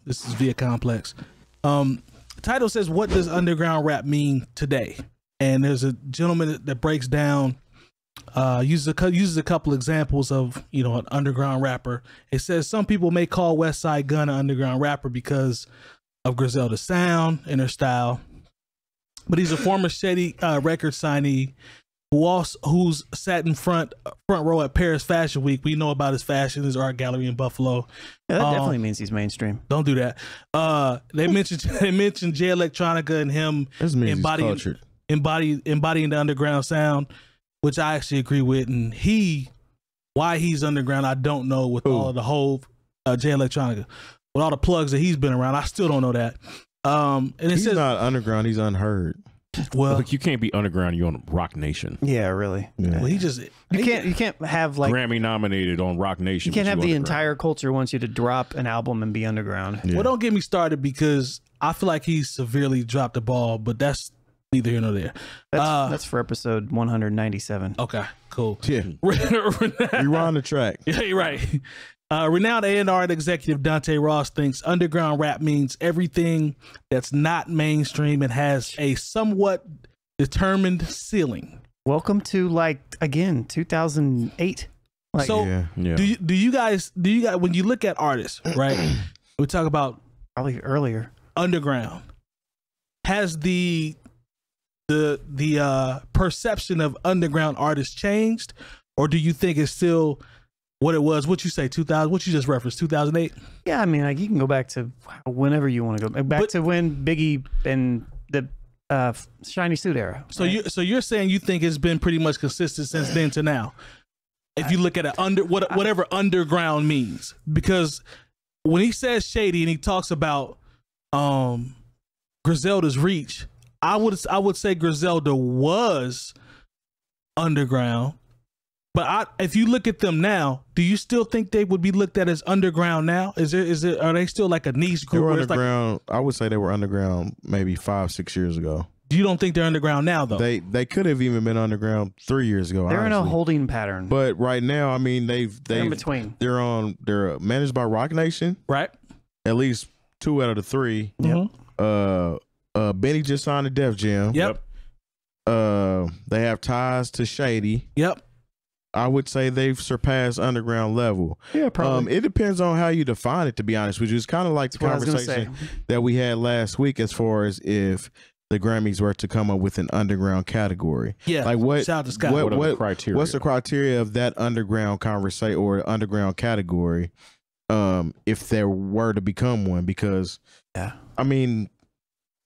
This is via Complex. Title says, "What does underground rap mean today?" And there's a gentleman that breaks down, uses a couple examples of an underground rapper. It says some people may call Westside Gunn an underground rapper because of Griselda's sound and her style, but he's a former Shady record signee who's sat in front row at Paris Fashion Week. We know about his fashion, his art gallery in Buffalo. Yeah, that definitely means he's mainstream. Don't do that. They mentioned Jay Electronica and him embodying the underground sound, which I actually agree with. And why he's underground, I don't know. With all of the whole Jay Electronica, with all the plugs that he's been around, I still don't know that. And he's not underground; he's unheard. Well, you can't be underground. You're on Rock Nation. Yeah, really. Yeah. Well, you can't have like Grammy nominated on Rock Nation. You can't have the entire culture wants you to drop an album and be underground. Yeah. Well, don't get me started because I feel like he's severely dropped the ball, but that's neither here nor there. That's for episode 197. Okay, cool. Yeah, rewind the track. Yeah, you're right. Renowned A&R executive Dante Ross thinks underground rap means everything that's not mainstream and has a somewhat determined ceiling. Welcome to 2008. Do you guys when you look at artists, right? We talk about probably earlier underground. Has the perception of underground artists changed, or do you think it's still what it was? What you say, 2000? What you just referenced, 2008? Yeah, I mean, you can go back to whenever you want to go back to when Biggie and the Shiny Suit era. So you're saying you think it's been pretty much consistent since then to now? If you look at it whatever underground means, because when he says shady and he talks about Griselda's reach, I would say Griselda was underground. But if you look at them now, do you still think they would be looked at as underground now? Are they still like a niche group? They were underground. I would say they were underground maybe 5-6 years ago. You don't think they're underground now, though? They could have even been underground 3 years ago. They're honestly. in a holding pattern. But right now, I mean, they're in between. They're managed by Rock Nation, right? At least 2 out of the 3. Yep. Benny just signed to Def Jam. Yep. They have ties to Shady. Yep. I would say they've surpassed underground level. Yeah, probably. It depends on how you define it, to be honest with you. It's kind of like the conversation that we had last week as far as if the Grammys were to come up with an underground category. Yeah. Like shout out to Scott. What are the criteria? What's the criteria of that underground conversation or underground category if there were to become one? Because, I mean,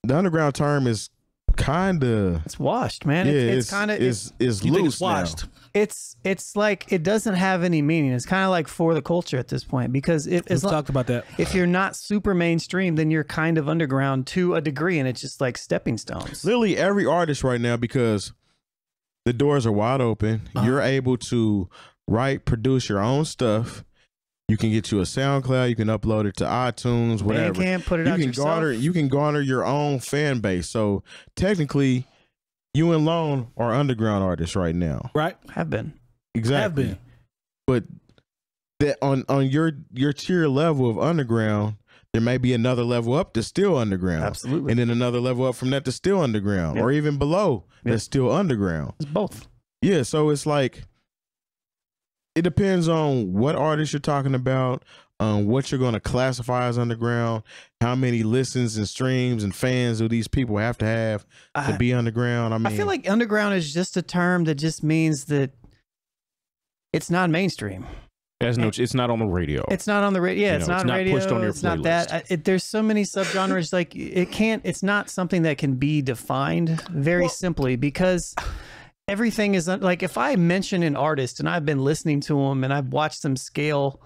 the underground term is kind of... It's washed, man. Yeah, it's kind of... It's loose it's washed now. It's like it doesn't have any meaning. It's kind of like for the culture at this point, because we've talked about that. If you're not super mainstream, then you're kind of underground to a degree, and it's just like stepping stones. Literally every artist right now, because the doors are wide open. You're able to write, produce your own stuff. You can get you a SoundCloud. You can upload it to iTunes, whatever. You can't put it out yourself. You can garner your own fan base. So technically, you and Lone are underground artists right now. Right. Have been. Exactly. Have been. But that on your tier level of underground, there may be another level up that's still underground. Absolutely. And then another level up from that that's still underground. Or even below that's still underground. It's both. Yeah, so it's like, it depends on what artist you're talking about, what you're going to classify as underground, how many listens and streams and fans do these people have to be underground. I mean, I feel like underground is just a term that just means that it's not mainstream. It's not on the radio. It's not on the radio. Yeah, it's not on radio. Pushed on your it's not that. There's so many subgenres. Like it's not something that can be defined very simply, because everything is like, if I mention an artist and I've been listening to them and I've watched them scale,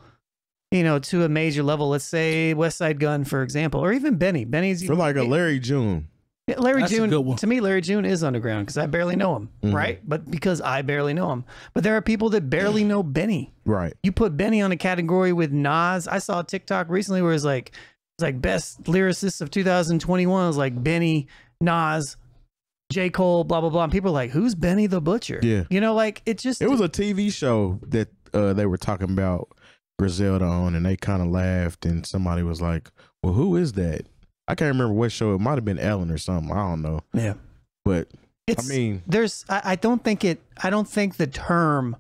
to a major level, let's say Westside Gunn, for example, or even Benny's for like a Larry June. Yeah, Larry June, to me, Larry June is underground because I barely know him, right? But because I barely know him. But there are people that barely know Benny. Right. You put Benny on a category with Nas. I saw a TikTok recently where it's like best lyricists of 2021. It was like Benny, Nas, J. Cole, blah, blah, blah. And people are like, who's Benny the Butcher? Yeah. It was a TV show that they were talking about Griselda on, and they kind of laughed, and somebody was like, well, who is that? I can't remember what show. It might have been Ellen or something. I don't know. Yeah. But It's, I mean, I don't think the term,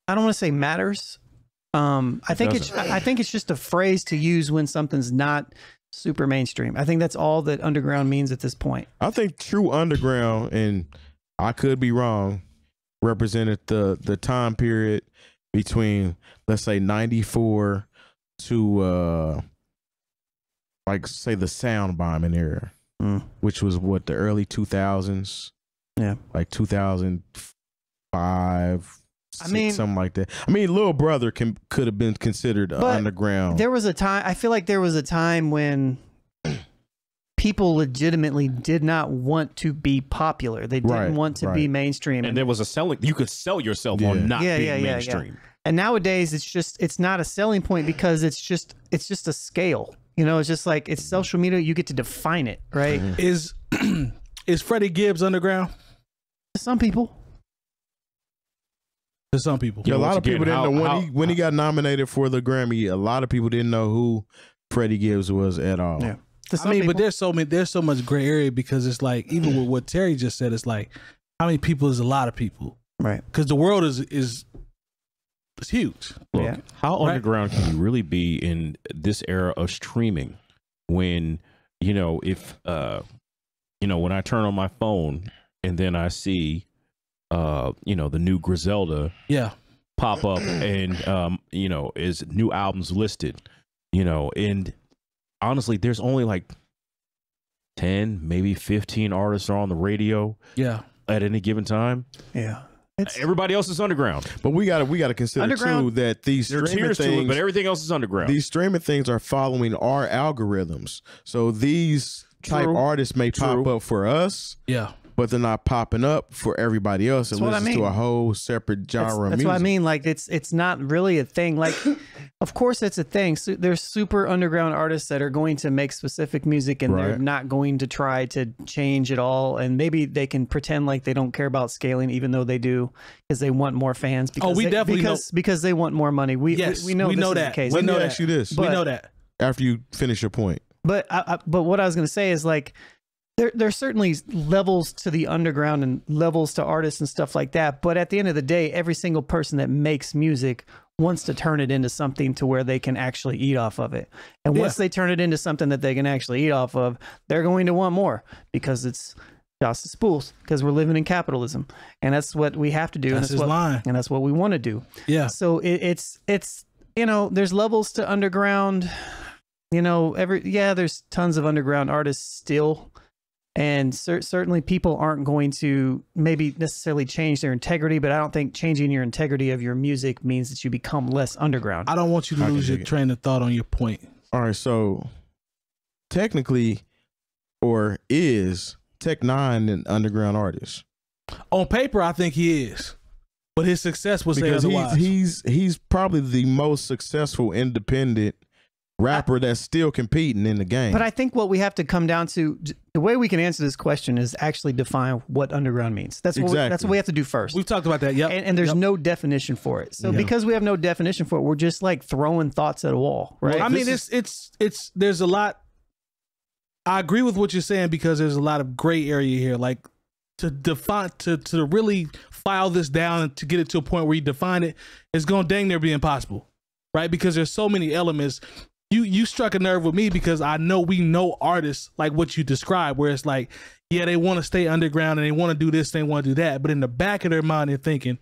I don't want to say matters. I think it's just a phrase to use when something's not super mainstream. I think that's all that underground means at this point. I think true underground, and I could be wrong, represented the time period between, let's say, 94 to like say the sound bombing era, which was what, the early 2000s. Yeah, like 2005. I mean, something like that. I mean, Little Brother could have been considered underground. There was a time. I feel like there was a time when people legitimately did not want to be popular. They didn't want to be mainstream. And there was a selling. You could sell yourself on not being mainstream. Yeah. And nowadays, it's not a selling point because it's just a scale. You know, it's just like, it's social media. You get to define it, right? Mm-hmm. Is Freddie Gibbs underground? To some people. To some people. Yeah, a lot of people didn't know when he got nominated for the Grammy. A lot of people didn't know who Freddie Gibbs was at all. Yeah. I mean, but there's so much gray area, because it's like, even with what Terry just said, it's like, how many people is a lot of people, right? Because the world is huge. Look, how underground can you really be in this era of streaming? When if when I turn on my phone and then I see the new Griselda pop up, and is new albums listed, and honestly, there's only like 10, maybe 15 artists are on the radio at any given time. Everybody else is underground. But we gotta consider too that these streaming things, but everything else is underground. These streaming things are following our algorithms. So these type artists may pop up for us. Yeah. But they're not popping up for everybody else. It listens to a whole separate genre of music. That's what I mean. Like, it's not really a thing. Like, of course it's a thing. So there's super underground artists that are going to make specific music, and they're not going to try to change it all. And maybe they can pretend like they don't care about scaling, even though they do, because they want more fans. Because because they want more money. We know that. The case. Let me ask you this. We know that. After you finish your point. But what I was going to say is, like, there's certainly levels to the underground and levels to artists and stuff like that. But at the end of the day, every single person that makes music wants to turn it into something to where they can actually eat off of it. And once they turn it into something that they can actually eat off of, they're going to want more, because it's just the spools, because we're living in capitalism, and that's what we have to do. That's his line. And that's what we want to do. Yeah. So it's there's levels to underground. There's tons of underground artists still. And certainly people aren't going to maybe necessarily change their integrity, but I don't think changing your integrity of your music means that you become less underground. I don't want you to lose your train of thought on your point. All right, so technically, or is Tech9 an underground artist? On paper, I think he is, but his success would say otherwise. He's probably the most successful independent rapper that's still competing in the game. But I think what we have to come down to, the way we can answer this question is actually define what underground means. That's what we have to do first. We've talked about that. Yep. And there's no definition for it. So because we have no definition for it, we're just like throwing thoughts at a wall, right? Well, I mean, there's a lot. I agree with what you're saying, because there's a lot of gray area here. Like, to define, to really file this down and to get it to a point where you define it, it's going to dang near be impossible, right? Because there's so many elements. You struck a nerve with me, because we know artists like what you described, where it's like, they want to stay underground and they want to do this, they want to do that, but in the back of their mind, they're thinking,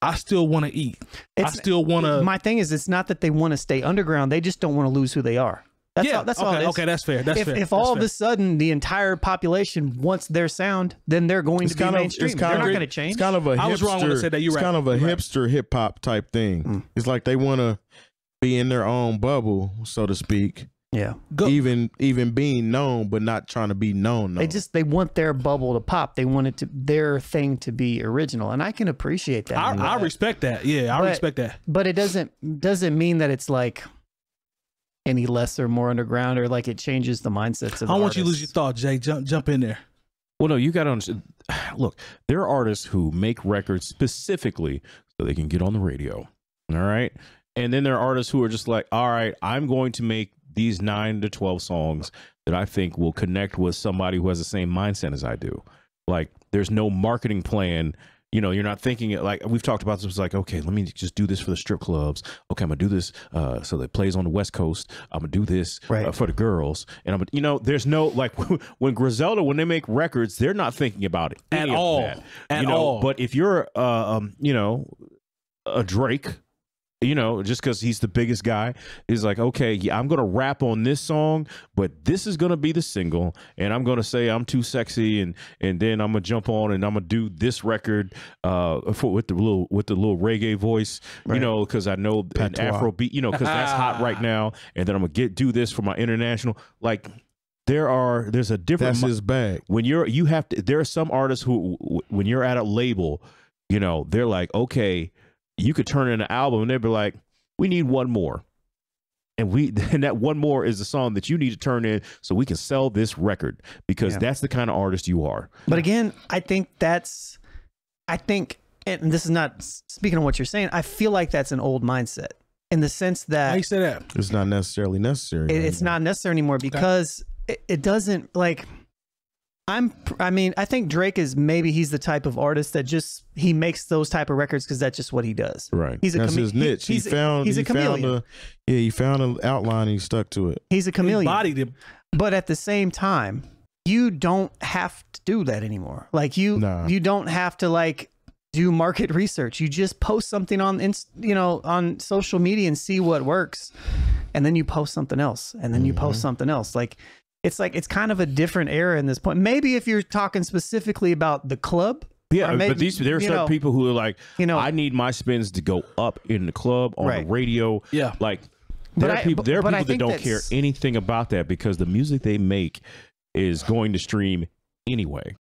I still want to eat. I still want to. My thing is, it's not that they want to stay underground; they just don't want to lose who they are. That's all it is. Okay, that's fair. If all of a sudden the entire population wants their sound, then they're going to be mainstream. They're not going to change. It's kind of a I was wrong when I said that. You're right. It's kind of a hipster hip hop type thing. It's like they want to be in their own bubble, so to speak. Yeah. Even being known, but not trying to be known. They want their bubble to pop. They want their thing to be original, and I can appreciate that. I respect that. Yeah, I respect that. But it doesn't mean that it's like any less or more underground, or like it changes the mindsets of. I don't want you to lose your thought, Jay. Jump in there. Well, no, you got to understand. Look, there are artists who make records specifically so they can get on the radio. All right. And then there are artists who are just like, all right, I'm going to make these 9 to 12 songs that I think will connect with somebody who has the same mindset as I do. Like, there's no marketing plan. You know, you're not thinking it like we've talked about. It's like, okay, let me just do this for the strip clubs. Okay, I'm gonna do this so that it plays on the West Coast. I'm gonna do this for the girls, and I'm, you know, there's no like when Griselda, when they make records, they're not thinking about it at all. At all. But if you're you know, a Drake, you know, just because he's the biggest guy, is like, okay, yeah, I'm gonna rap on this song, but this is gonna be the single, and I'm gonna say I'm too sexy, and then I'm gonna jump on and I'm gonna do this record with the little reggae voice, you know, because I know an Afro beat, you know, because that's hot right now, and then I'm gonna do this for my international. Like, there's a different. That's his bag. When you have to. There are some artists who, when you're at a label, you know, they're like, okay, you could turn in an album and they'd be like, we need one more. And that one more is the song that you need to turn in so we can sell this record, because that's the kind of artist you are. But again, I think, and this is not speaking of what you're saying, I feel like that's an old mindset in the sense that. How you say that? It's not necessarily necessary. It's not necessary anymore because it doesn't like. I mean, I think Drake is, maybe he's the type of artist that he makes those type of records because that's just what he does. Right. That's his niche. He found an outline and he stuck to it. He's a chameleon. He bodied him. But at the same time, you don't have to do that anymore. Like you don't have to like do market research. You just post something on on social media and see what works. And then you post something else, and then you post something else. Like it's kind of a different era in this point. Maybe if you're talking specifically about the club. Yeah, maybe, but there are certain people who are like, I need my spins to go up in the club, on the radio. Yeah. Like, there are people that don't care anything about that because the music they make is going to stream anyway.